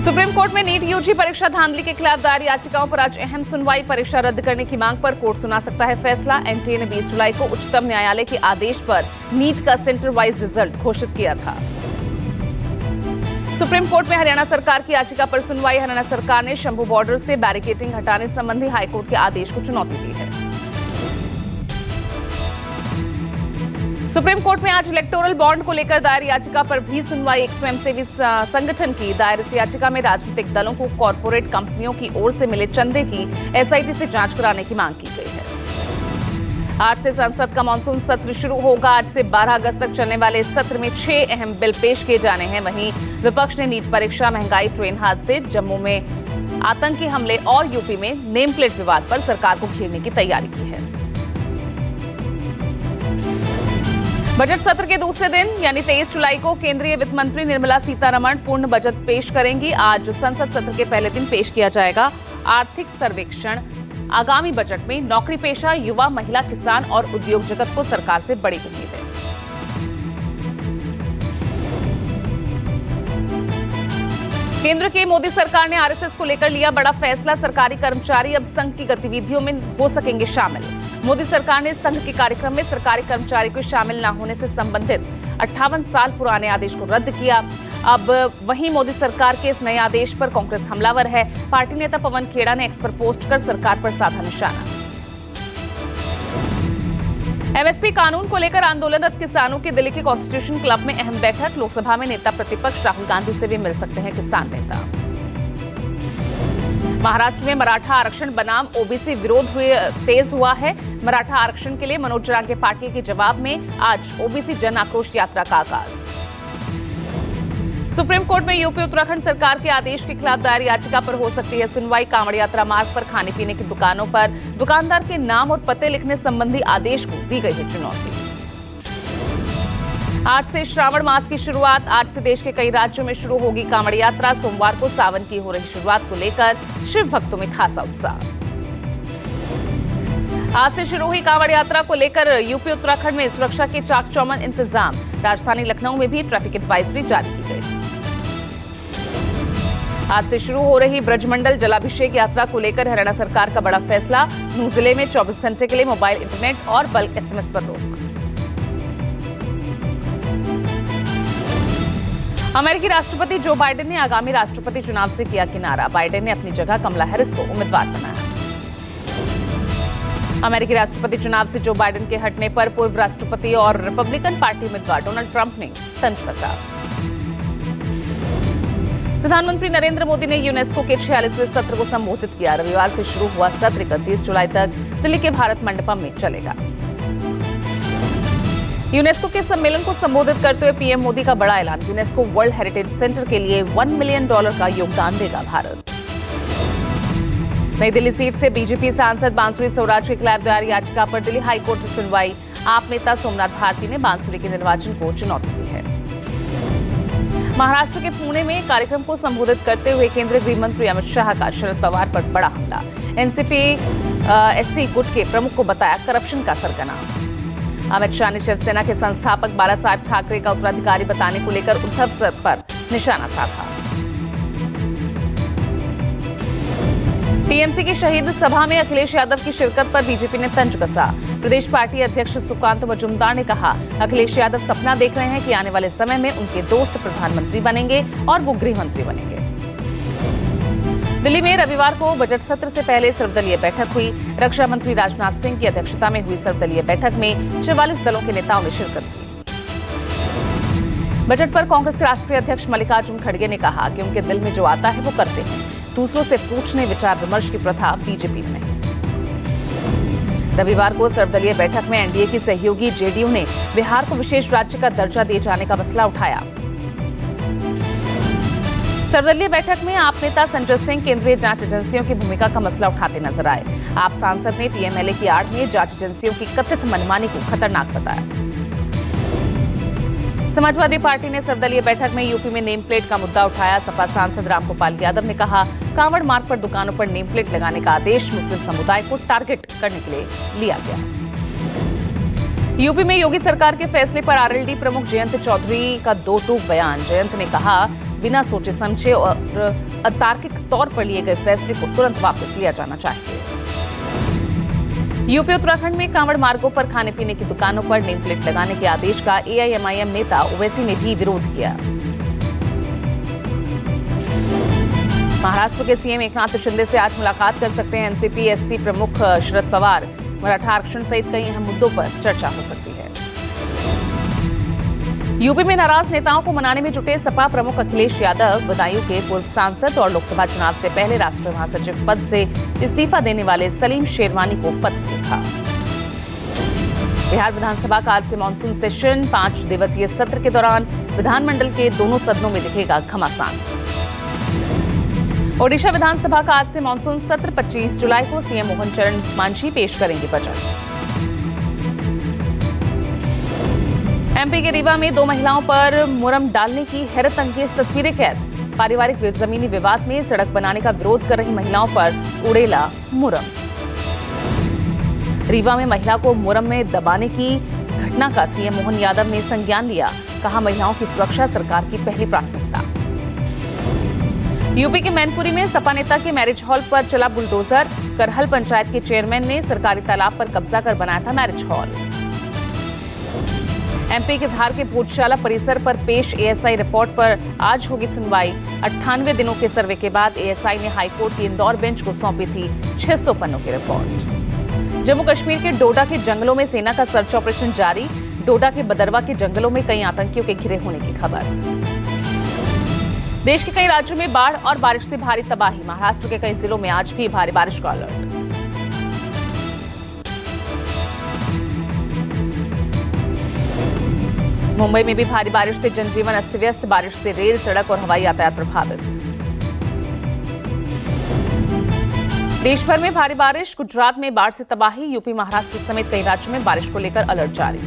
Supreme court में NEET UG परीक्षा धांधली के खिलाफ दायर याचिकाओं पर आज अहम सुनवाई। परीक्षा रद्द करने की मांग पर कोर्ट सुना सकता है फैसला। एनटीए ने 20 जुलाई को उच्चतम न्यायालय के आदेश पर नीट का सेंटर वाइज रिजल्ट घोषित किया था। सुप्रीम कोर्ट में हरियाणा सरकार की याचिका पर सुनवाई। हरियाणा सरकार ने शंभू बॉर्डर से बैरिकेडिंग हटाने संबंधी हाईकोर्ट के आदेश को चुनौती दी है। सुप्रीम कोर्ट में आज इलेक्टोरल बॉन्ड को लेकर दायर याचिका पर भी सुनवाई। एक स्वयंसेवी संगठन की दायर इस याचिका में राजनीतिक दलों को कॉरपोरेट कंपनियों की ओर से मिले चंदे की एसआईटी से जांच कराने की मांग की गई है। आज से संसद का मानसून सत्र शुरू होगा। आज से 12 अगस्त तक चलने वाले इस सत्र में 6 अहम बिल पेश किए जाने हैं। वहीं विपक्ष ने नीट परीक्षा, महंगाई, ट्रेन हादसे, जम्मू में आतंकी हमले और यूपी में नेम प्लेट विवाद पर सरकार को घेरने की तैयारी की है। बजट सत्र के दूसरे दिन यानी 23 जुलाई को केंद्रीय वित्त मंत्री निर्मला सीतारमण पूर्ण बजट पेश करेंगी। आज संसद सत्र के पहले दिन पेश किया जाएगा आर्थिक सर्वेक्षण। आगामी बजट में नौकरी पेशा, युवा, महिला, किसान और उद्योग जगत को सरकार से बड़ी उम्मीद है। केंद्र की मोदी सरकार ने आरएसएस को लेकर लिया बड़ा फैसला। सरकारी कर्मचारी अब संघ की गतिविधियों में हो सकेंगे शामिल। मोदी सरकार ने संघ के कार्यक्रम में सरकारी कर्मचारी को शामिल न होने से संबंधित 58 साल पुराने आदेश को रद्द किया। अब वहीं मोदी सरकार के इस नए आदेश पर कांग्रेस हमलावर है। पार्टी नेता पवन खेड़ा ने एक्स पर पोस्ट कर सरकार पर साधा निशाना। एमएसपी कानून को लेकर आंदोलनरत किसानों की दिल्ली के कॉन्स्टिट्यूशन क्लब में अहम बैठक। लोकसभा में नेता प्रतिपक्ष राहुल गांधी से भी मिल सकते हैं किसान नेता। महाराष्ट्र में मराठा आरक्षण बनाम ओबीसी विरोध तेज हुआ है। मराठा आरक्षण के लिए मनोज जरांगे पाटिल के जवाब में आज ओबीसी जन आक्रोश यात्रा का आगाज। सुप्रीम कोर्ट में यूपी उत्तराखंड सरकार के आदेश के खिलाफ दायर याचिका पर हो सकती है सुनवाई। कांवड़ यात्रा मार्ग पर खाने पीने की दुकानों पर दुकानदार के नाम और पते लिखने संबंधी आदेश को दी गई है चुनौती। आज से श्रावण मास की शुरुआत। आज से देश के कई राज्यों में शुरू होगी कांवड़ यात्रा। सोमवार को सावन की हो रही शुरुआत को लेकर शिव भक्तों में खासा उत्साह। आज से शुरू हुई कांवड़ यात्रा को लेकर यूपी उत्तराखंड में सुरक्षा के चाक चौबंद इंतजाम। राजधानी लखनऊ में भी ट्रैफिक एडवाइजरी जारी की गई। आज से शुरू हो रही ब्रजमंडल जलाभिषेक यात्रा को लेकर हरियाणा सरकार का बड़ा फैसला। नूंह जिले में 24 घंटे के लिए मोबाइल इंटरनेट और बल्क एसएमएस पर रोक। अमेरिकी राष्ट्रपति जो बाइडेन ने आगामी राष्ट्रपति चुनाव से किया किनारा। बाइडेन ने अपनी जगह कमला हैरिस को उम्मीदवार बनाया। अमेरिकी राष्ट्रपति चुनाव से जो बाइडेन के हटने पर पूर्व राष्ट्रपति और रिपब्लिकन पार्टी उम्मीदवार डोनाल्ड ट्रंप ने तंज कसा। प्रधानमंत्री नरेंद्र मोदी ने यूनेस्को के 46वें सत्र को संबोधित किया। रविवार से शुरू हुआ सत्र 31 जुलाई तक दिल्ली के भारत मंडपम में चलेगा। यूनेस्को के सम्मेलन को संबोधित करते हुए पीएम मोदी का बड़ा ऐलान। यूनेस्को वर्ल्ड हेरिटेज सेंटर के लिए $1 मिलियन का योगदान देगा भारत। नई दिल्ली सीट से बीजेपी सांसद बांसुरी स्वराज के खिलाफ दायर याचिका पर दिल्ली हाईकोर्ट में सुनवाई। आप नेता सोमनाथ भारती ने बांसुरी के निर्वाचन को चुनौती दी है। महाराष्ट्र के पुणे में कार्यक्रम को संबोधित करते हुए केंद्रीय गृह मंत्री अमित शाह का शरद पवार पर बड़ा हमला। एनसीपी एससी गुट के प्रमुख को बताया करप्शन का सरगना। अमित शाह ने शिवसेना के संस्थापक बाला साहेब ठाकरे का उत्तराधिकारी बताने को लेकर उद्धव सर पर निशाना साधा। टीएमसी की शहीद सभा में अखिलेश यादव की शिरकत पर बीजेपी ने तंज कसा। प्रदेश पार्टी अध्यक्ष सुकांत मजूमदार ने कहा, अखिलेश यादव सपना देख रहे हैं कि आने वाले समय में उनके दोस्त प्रधानमंत्री बनेंगे और वो गृह मंत्री बनेंगे। दिल्ली में रविवार को बजट सत्र से पहले सर्वदलीय बैठक हुई। रक्षा मंत्री राजनाथ सिंह की अध्यक्षता में हुई सर्वदलीय बैठक में 44 दलों के नेताओं ने शिरकत की। बजट पर कांग्रेस के राष्ट्रीय अध्यक्ष मल्लिकार्जुन खड़गे ने कहा कि उनके दिल में जो आता है वो करते हैं। दूसरों से पूछने विचार विमर्श की प्रथा बीजेपी में नहीं। रविवार को सर्वदलीय बैठक में एनडीए की सहयोगी जेडीयू ने बिहार को विशेष राज्य का दर्जा दिए जाने का मसला उठाया। सर्वदलीय बैठक में आप नेता संजय सिंह केंद्रीय जांच एजेंसियों की भूमिका का मसला उठाते नजर आए। आप सांसद ने पीएमएलए की आड़ में जांच एजेंसियों की कथित मनमानी को खतरनाक बताया। समाजवादी पार्टी ने सर्वदलीय बैठक में यूपी में नेम प्लेट का मुद्दा उठाया। सपा सांसद रामगोपाल यादव ने कहा, कांवड़ मार्ग पर दुकानों पर नेम प्लेट लगाने का आदेश मुस्लिम समुदाय को टारगेट करने के लिए लिया गया। यूपी में योगी सरकार के फैसले पर आरएलडी प्रमुख जयंत चौधरी का दो टूक बयान। जयंत ने कहा, बिना सोचे समझे और अतार्किक तौर पर लिए गए फैसले को तुरंत वापस लिया जाना चाहिए। यूपी उत्तराखंड में कांवड़ मार्गों पर खाने पीने की दुकानों पर नेम प्लेट लगाने के आदेश का एआईएमआईएम नेता ओवैसी ने भी विरोध किया। महाराष्ट्र के सीएम एकनाथ शिंदे से आज मुलाकात कर सकते हैं एनसीपी एससी प्रमुख शरद पवार। मराठा आरक्षण सहित कई अहम मुद्दों पर चर्चा हो सकती है। यूपी में नाराज नेताओं को मनाने में जुटे सपा प्रमुख अखिलेश यादव बदायूं के पूर्व सांसद और लोकसभा चुनाव से पहले राष्ट्रीय महासचिव पद से इस्तीफा देने वाले सलीम शेरवानी को पत्र लिखा। बिहार विधानसभा का आज से मानसून सेशन 5 दिवसीय सत्र के दौरान विधानमंडल के दोनों सदनों में दिखेगा घमासान। ओडिशा विधानसभा का आज से मानसून सत्र 25 जुलाई को सीएम मोहन चरण मांझी पेश करेंगे बजट। एमपी के रीवा में 2 महिलाओं पर मुरम डालने की हैरत अंगेज तस्वीरें कैद। पारिवारिक जमीनी विवाद में सड़क बनाने का विरोध कर रही महिलाओं पर उड़ेला मुरम। रीवा में महिला को मुरम में दबाने की घटना का सीएम मोहन यादव ने संज्ञान लिया। कहा, महिलाओं की सुरक्षा सरकार की पहली प्राथमिकता। यूपी के मैनपुरी में सपा नेता के मैरिज हॉल पर चला बुलडोजर। करहल पंचायत के चेयरमैन ने सरकारी तालाब पर कब्जा कर बनाया था मैरिज हॉल। एमपी के धार के भोजशाला परिसर पर पेश एएसआई रिपोर्ट पर आज होगी सुनवाई। 98 दिनों के सर्वे के बाद एएसआई ने हाईकोर्ट की इंदौर बेंच को सौंपी थी 600 पन्नों की रिपोर्ट। जम्मू कश्मीर के डोडा के जंगलों में सेना का सर्च ऑपरेशन जारी। डोडा के बदरवा के जंगलों में कई आतंकियों के घिरे होने की खबर। देश के कई राज्यों में बाढ़ और बारिश से भारी तबाही। महाराष्ट्र के कई जिलों में आज भी भारी बारिश का अलर्ट। मुंबई में भी भारी बारिश से जनजीवन अस्त व्यस्त। बारिश से रेल, सड़क और हवाई यातायात प्रभावित। देश भर में भारी बारिश। गुजरात में बाढ़ से तबाही। यूपी, महाराष्ट्र समेत कई राज्यों में बारिश को लेकर अलर्ट जारी।